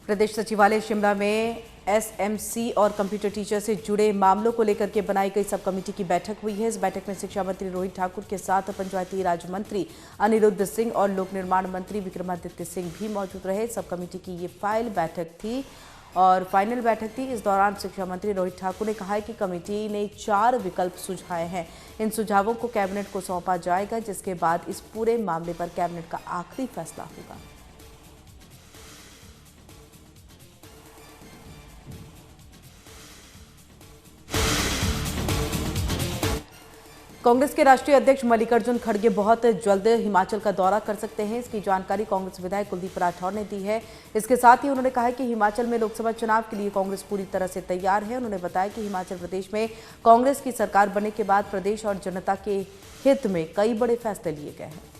प्रदेश सचिवालय शिमला में एसएमसी और कंप्यूटर टीचर से जुड़े मामलों को लेकर के बनाई गई सब कमेटी की बैठक हुई है। इस बैठक में शिक्षा मंत्री रोहित ठाकुर के साथ पंचायती राज मंत्री अनिरुद्ध सिंह और लोक निर्माण मंत्री विक्रमादित्य सिंह भी मौजूद रहे। सब कमेटी की ये फाइनल बैठक थी। इस दौरान शिक्षा मंत्री रोहित ठाकुर ने कहा है कि कमेटी ने 4 विकल्प सुझाए हैं। इन सुझावों को कैबिनेट को सौंपा जाएगा, जिसके बाद इस पूरे मामले पर कैबिनेट का आखिरी फैसला होगा। कांग्रेस के राष्ट्रीय अध्यक्ष मल्लिकार्जुन खड़गे बहुत जल्द हिमाचल का दौरा कर सकते हैं। इसकी जानकारी कांग्रेस विधायक कुलदीप राठौर ने दी है। इसके साथ ही उन्होंने कहा कि हिमाचल में लोकसभा चुनाव के लिए कांग्रेस पूरी तरह से तैयार है। उन्होंने बताया कि हिमाचल प्रदेश में कांग्रेस की सरकार बनने के बाद प्रदेश और जनता के हित में कई बड़े फैसले लिए गए हैं।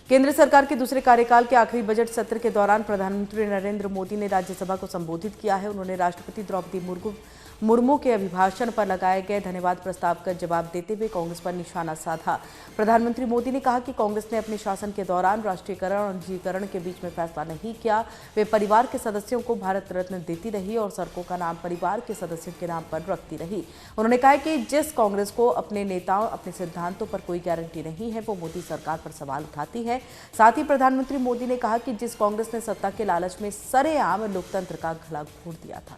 केंद्र सरकार के दूसरे कार्यकाल के आखिरी बजट सत्र के दौरान प्रधानमंत्री नरेंद्र मोदी ने राज्यसभा को संबोधित किया है। उन्होंने राष्ट्रपति द्रौपदी मुर्मू के अभिभाषण पर लगाए गए धन्यवाद प्रस्ताव का जवाब देते हुए कांग्रेस पर निशाना साधा। प्रधानमंत्री मोदी ने कहा कि कांग्रेस ने अपने शासन के दौरान राष्ट्रीयकरण और निजीकरण के बीच में फैसला नहीं किया। वे परिवार के सदस्यों को भारत रत्न देती रही और सड़कों का नाम परिवार के सदस्यों के नाम पर रखती रही। उन्होंने कहा कि जिस कांग्रेस को अपने नेताओं, अपने सिद्धांतों पर कोई गारंटी नहीं है, वो मोदी सरकार पर सवाल उठाती है। साथ ही प्रधानमंत्री मोदी ने कहा कि जिस कांग्रेस ने सत्ता के लालच में सरेआम लोकतंत्र का गला घोट दिया था।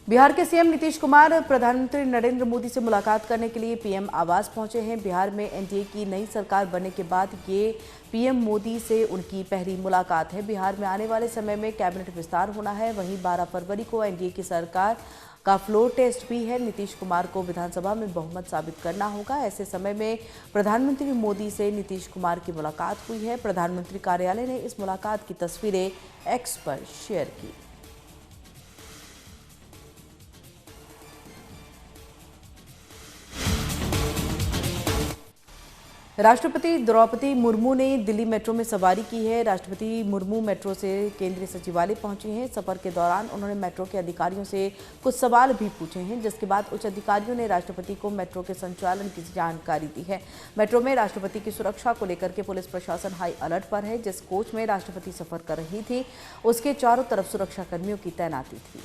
बिहार के सीएम नीतीश कुमार प्रधानमंत्री नरेंद्र मोदी से मुलाकात करने के लिए पीएम आवास पहुंचे हैं। बिहार में एनडीए की नई सरकार बनने के बाद ये पीएम मोदी से उनकी पहली मुलाकात है। बिहार में आने वाले समय में कैबिनेट विस्तार होना है। वहीं 12 फरवरी को एनडीए की सरकार का फ्लोर टेस्ट भी है। नीतीश कुमार को विधानसभा में बहुमत साबित करना होगा। ऐसे समय में प्रधानमंत्री मोदी से नीतीश कुमार की मुलाकात हुई है। प्रधानमंत्री कार्यालय ने इस मुलाकात की तस्वीरें एक्स पर शेयर की। राष्ट्रपति द्रौपदी मुर्मू ने दिल्ली मेट्रो में सवारी की है। राष्ट्रपति मुर्मू मेट्रो से केंद्रीय सचिवालय पहुंची हैं। सफर के दौरान उन्होंने मेट्रो के अधिकारियों से कुछ सवाल भी पूछे हैं, जिसके बाद उच्च अधिकारियों ने राष्ट्रपति को मेट्रो के संचालन की जानकारी दी है। मेट्रो में राष्ट्रपति की सुरक्षा को लेकर के पुलिस प्रशासन हाई अलर्ट पर है। जिस कोच में राष्ट्रपति सफर कर रही थी, उसके चारों तरफ सुरक्षा कर्मियों की तैनाती थी।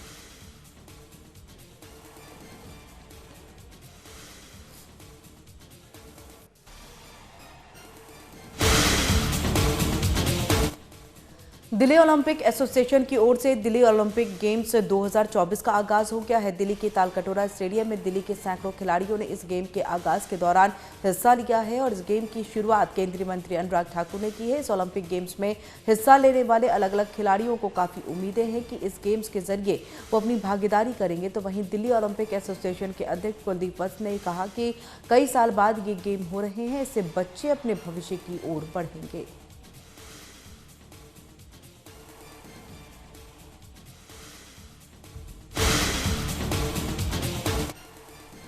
दिल्ली ओलंपिक एसोसिएशन की ओर से दिल्ली ओलंपिक गेम्स 2024 का आगाज हो गया है। दिल्ली के तालकटोरा स्टेडियम में दिल्ली के सैकड़ों खिलाड़ियों ने इस गेम के आगाज के दौरान हिस्सा लिया है और इस गेम की शुरुआत केंद्रीय मंत्री अनुराग ठाकुर ने की है। इस ओलंपिक गेम्स में हिस्सा लेने वाले अलग अलग खिलाड़ियों को काफी उम्मीदें हैं कि इस गेम्स के जरिए वो अपनी भागीदारी करेंगे। तो वहीं दिल्ली ओलंपिक एसोसिएशन के अध्यक्ष कुलदीप वत्स ने कहा कि कई साल बाद ये गेम हो रहे हैं, इससे बच्चे अपने भविष्य की ओर बढ़ेंगे।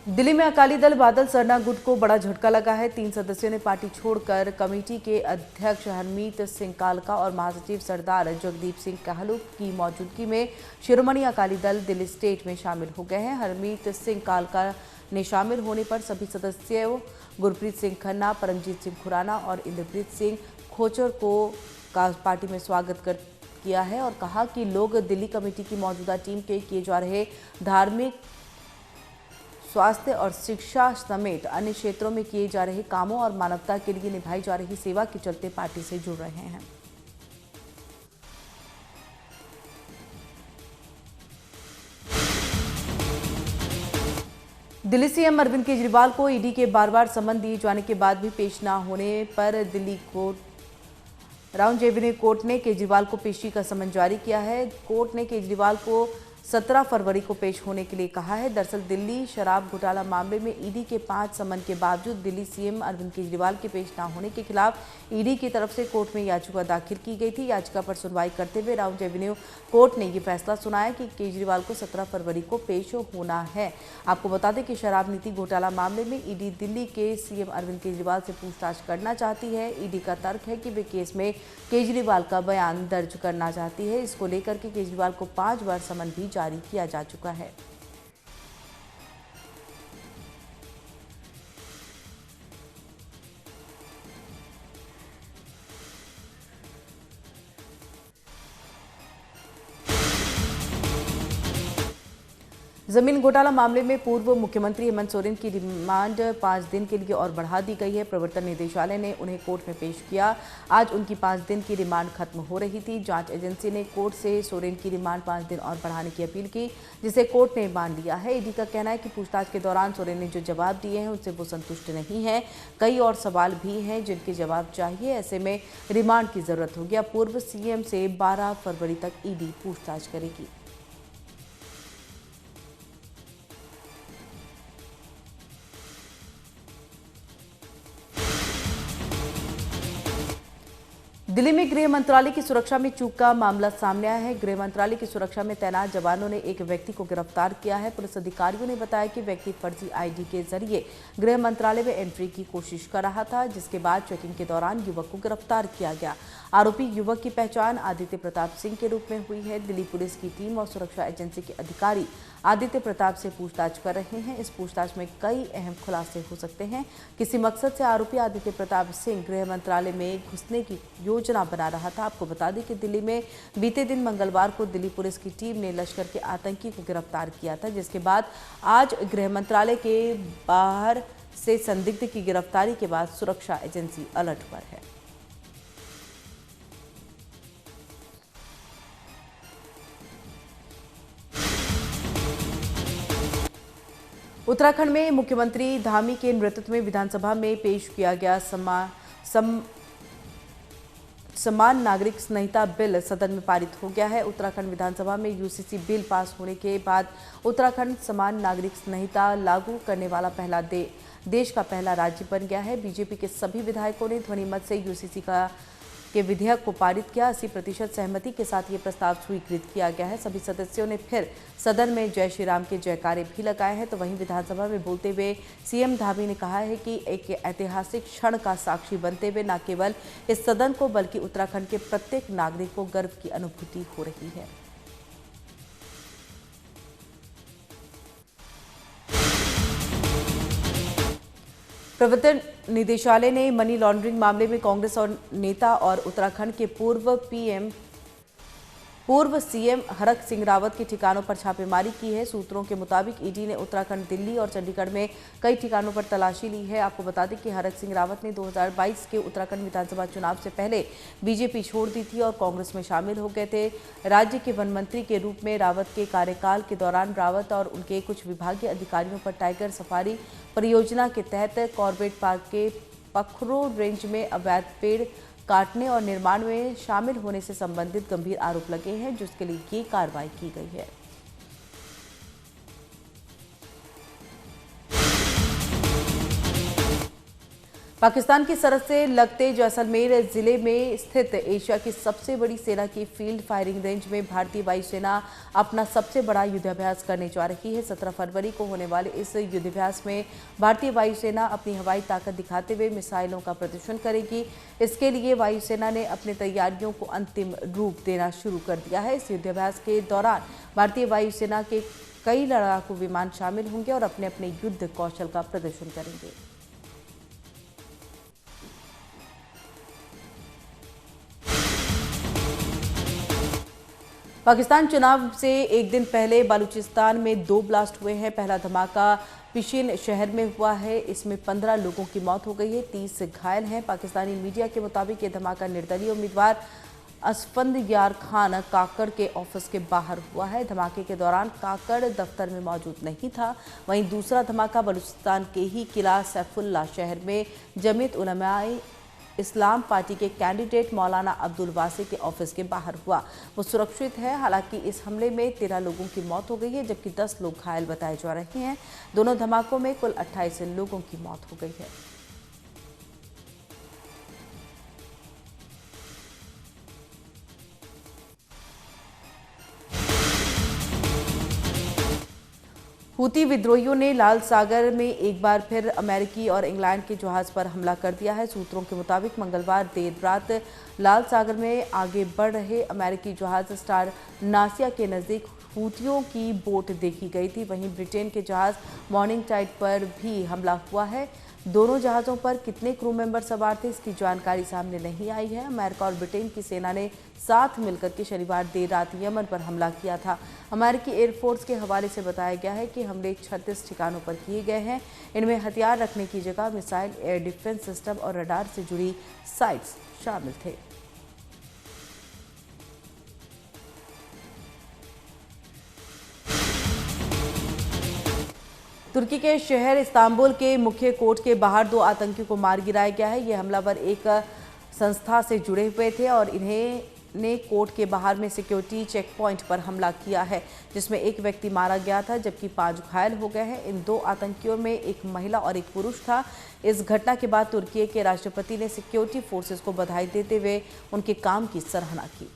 दिल्ली में अकाली दल बादल सरना गुट को बड़ा झटका लगा है। 3 सदस्यों ने पार्टी छोड़कर कमेटी के अध्यक्ष हरमीत सिंह कालका और महासचिव सरदार जगदीप सिंह कहलूक की मौजूदगी में शिरोमणि अकाली दल दिल्ली स्टेट में शामिल हो गए हैं। हरमीत सिंह कालका ने शामिल होने पर सभी सदस्यों गुरप्रीत सिंह खन्ना, परमजीत सिंह खुराना और इंद्रप्रीत सिंह खोचर को पार्टी में स्वागत किया है और कहा कि लोग दिल्ली कमेटी की मौजूदा टीम के किए जा रहे धार्मिक, स्वास्थ्य और शिक्षा समेत अन्य क्षेत्रों में किए जा रहे कामों और मानवता के लिए निभाई जा रही सेवा के चलते पार्टी से जुड़ रहे हैं। दिल्ली सीएम अरविंद केजरीवाल को ईडी के बार-बार समन दिए जाने के बाद भी पेश न होने पर दिल्ली राउंड एवेन्यू कोर्ट ने केजरीवाल को पेशी का समन जारी किया है। कोर्ट ने केजरीवाल को 17 फरवरी को पेश होने के लिए कहा है। दरअसल दिल्ली शराब घोटाला मामले में ईडी के 5 समन के बावजूद दिल्ली सीएम अरविंद केजरीवाल के पेश न होने के खिलाफ ईडी की तरफ से कोर्ट में याचिका दाखिल की गई थी। याचिका पर सुनवाई करते हुए राउंड एवेन्यू कोर्ट ने ये फैसला सुनाया कि केजरीवाल को 17 फरवरी को पेश होना है। आपको बता दें कि शराब नीति घोटाला मामले में ईडी दिल्ली के सीएम अरविंद केजरीवाल से पूछताछ करना चाहती है। ईडी का तर्क है कि वे केस में केजरीवाल का बयान दर्ज करना चाहती है। इसको लेकर के केजरीवाल को 5 बार समन भी जारी किया जा चुका है। जमीन घोटाला मामले में पूर्व मुख्यमंत्री हेमंत सोरेन की रिमांड 5 दिन के लिए और बढ़ा दी गई है। प्रवर्तन निदेशालय ने उन्हें कोर्ट में पेश किया। आज उनकी 5 दिन की रिमांड खत्म हो रही थी। जांच एजेंसी ने कोर्ट से सोरेन की रिमांड 5 दिन और बढ़ाने की अपील की, जिसे कोर्ट ने मान लिया है। ईडी का कहना है कि पूछताछ के दौरान सोरेन ने जो जवाब दिए हैं उनसे वो संतुष्ट नहीं है। कई और सवाल भी हैं जिनके जवाब चाहिए। ऐसे में रिमांड की जरूरत होगी। अब पूर्व सीएम से 12 फरवरी तक ईडी पूछताछ करेगी। दिल्ली में गृह मंत्रालय की सुरक्षा में चूक का मामला सामने आया है। गृह मंत्रालय की सुरक्षा में तैनात जवानों ने एक व्यक्ति को गिरफ्तार किया है। पुलिस अधिकारियों ने बताया कि व्यक्ति फर्जी आईडी के जरिए गृह मंत्रालय में एंट्री की कोशिश कर रहा था, जिसके बाद चेकिंग के दौरान युवक को गिरफ्तार किया गया। आरोपी युवक की पहचान आदित्य प्रताप सिंह के रूप में हुई है। दिल्ली पुलिस की टीम और सुरक्षा एजेंसी के अधिकारी आदित्य प्रताप से पूछताछ कर रहे हैं। इस पूछताछ में कई अहम खुलासे हो सकते हैं। किसी मकसद से आरोपी आदित्य प्रताप सिंह गृह मंत्रालय में घुसने की योजना बना रहा था। आपको बता दें कि दिल्ली में बीते दिन मंगलवार को दिल्ली पुलिस की टीम ने लश्कर के आतंकी को गिरफ्तार किया था, जिसके बाद आज गृह मंत्रालय के बाहर से संदिग्ध की गिरफ्तारी के बाद सुरक्षा एजेंसी अलर्ट पर है। उत्तराखंड में मुख्यमंत्री धामी के नेतृत्व में विधानसभा में पेश किया गया समान नागरिक संहिता बिल सदन में पारित हो गया है। उत्तराखंड विधानसभा में यूसीसी बिल पास होने के बाद उत्तराखंड समान नागरिक संहिता लागू करने वाला देश का पहला राज्य बन गया है। बीजेपी के सभी विधायकों ने ध्वनिमत से यूसीसी के विधेयक को पारित किया। 80% सहमति के साथ ये प्रस्ताव स्वीकृत किया गया है। सभी सदस्यों ने फिर सदन में जय श्री राम के जयकारे भी लगाए हैं। तो वहीं विधानसभा में बोलते हुए सीएम धामी ने कहा है कि एक ऐतिहासिक क्षण का साक्षी बनते हुए न केवल इस सदन को बल्कि उत्तराखंड के प्रत्येक नागरिक को गर्व की अनुभूति हो रही है। प्रवर्तन निदेशालय ने मनी लॉन्ड्रिंग मामले में कांग्रेस और नेता और उत्तराखंड के पूर्व सीएम हरक सिंह रावत के ठिकानों पर छापेमारी की है। सूत्रों के मुताबिक ईडी ने उत्तराखंड, दिल्ली और चंडीगढ़ में कई ठिकानों पर तलाशी ली है। आपको बता दें कि हरक सिंह रावत ने 2022 के उत्तराखंड विधानसभा चुनाव से पहले बीजेपी छोड़ दी थी और कांग्रेस में शामिल हो गए थे। राज्य के वन मंत्री के रूप में रावत के कार्यकाल के दौरान रावत और उनके कुछ विभागीय अधिकारियों पर टाइगर सफारी परियोजना के तहत कॉर्बेट पार्क के पखरो रेंज में अवैध पेड़ काटने और निर्माण में शामिल होने से संबंधित गंभीर आरोप लगे हैं, जिसके लिए ये कार्रवाई की गई है। पाकिस्तान की सरहद से लगते जैसलमेर जिले में स्थित एशिया की सबसे बड़ी सेना की फील्ड फायरिंग रेंज में भारतीय वायुसेना अपना सबसे बड़ा युद्धाभ्यास करने जा रही है। 17 फरवरी को होने वाले इस युद्धाभ्यास में भारतीय वायुसेना अपनी हवाई ताकत दिखाते हुए मिसाइलों का प्रदर्शन करेगी। इसके लिए वायुसेना ने अपनी तैयारियों को अंतिम रूप देना शुरू कर दिया है। इस युद्धाभ्यास के दौरान भारतीय वायुसेना के कई लड़ाकू विमान शामिल होंगे और अपने अपने युद्ध कौशल का प्रदर्शन करेंगे। पाकिस्तान चुनाव से एक दिन पहले बलूचिस्तान में 2 ब्लास्ट हुए हैं। पहला धमाका पिशीन शहर में हुआ है। इसमें 15 लोगों की मौत हो गई है, 30 घायल हैं। पाकिस्तानी मीडिया के मुताबिक ये धमाका निर्दलीय उम्मीदवार असफंदयार खान काकड़ के ऑफिस के बाहर हुआ है। धमाके के दौरान काकड़ दफ्तर में मौजूद नहीं था। वहीं दूसरा धमाका बलूचिस्तान के ही किला सैफुल्ला शहर में जमीयत इस्लाम पार्टी के कैंडिडेट मौलाना अब्दुल वासी के ऑफिस के बाहर हुआ। वो सुरक्षित है। हालांकि इस हमले में 13 लोगों की मौत हो गई है, जबकि 10 लोग घायल बताए जा रहे हैं। दोनों धमाकों में कुल 28 लोगों की मौत हो गई है। हूती विद्रोहियों ने लाल सागर में एक बार फिर अमेरिकी और इंग्लैंड के जहाज पर हमला कर दिया है। सूत्रों के मुताबिक मंगलवार देर रात लाल सागर में आगे बढ़ रहे अमेरिकी जहाज स्टार नासिया के नज़दीक हूतियों की बोट देखी गई थी। वहीं ब्रिटेन के जहाज मॉर्निंग टाइड पर भी हमला हुआ है। दोनों जहाज़ों पर कितने क्रू मेंबर सवार थे, इसकी जानकारी सामने नहीं आई है। अमेरिका और ब्रिटेन की सेना ने साथ मिलकर के शनिवार देर रात यमन पर हमला किया था। अमेरिकी एयरफोर्स के हवाले से बताया गया है कि हमले 36 ठिकानों पर किए गए हैं। इनमें हथियार रखने की जगह मिसाइल, एयर डिफेंस सिस्टम और रडार से जुड़ी साइट्स शामिल थे। तुर्की के शहर इस्तांबुल के मुख्य कोर्ट के बाहर 2 आतंकियों को मार गिराया गया है। ये हमलावर एक संस्था से जुड़े हुए थे और इन्हें ने कोर्ट के बाहर में सिक्योरिटी चेक पॉइंट पर हमला किया है, जिसमें एक व्यक्ति मारा गया था जबकि 5 घायल हो गए हैं। इन 2 आतंकियों में एक महिला और एक पुरुष था। इस घटना के बाद तुर्की के राष्ट्रपति ने सिक्योरिटी फोर्सेस को बधाई देते हुए उनके काम की सराहना की।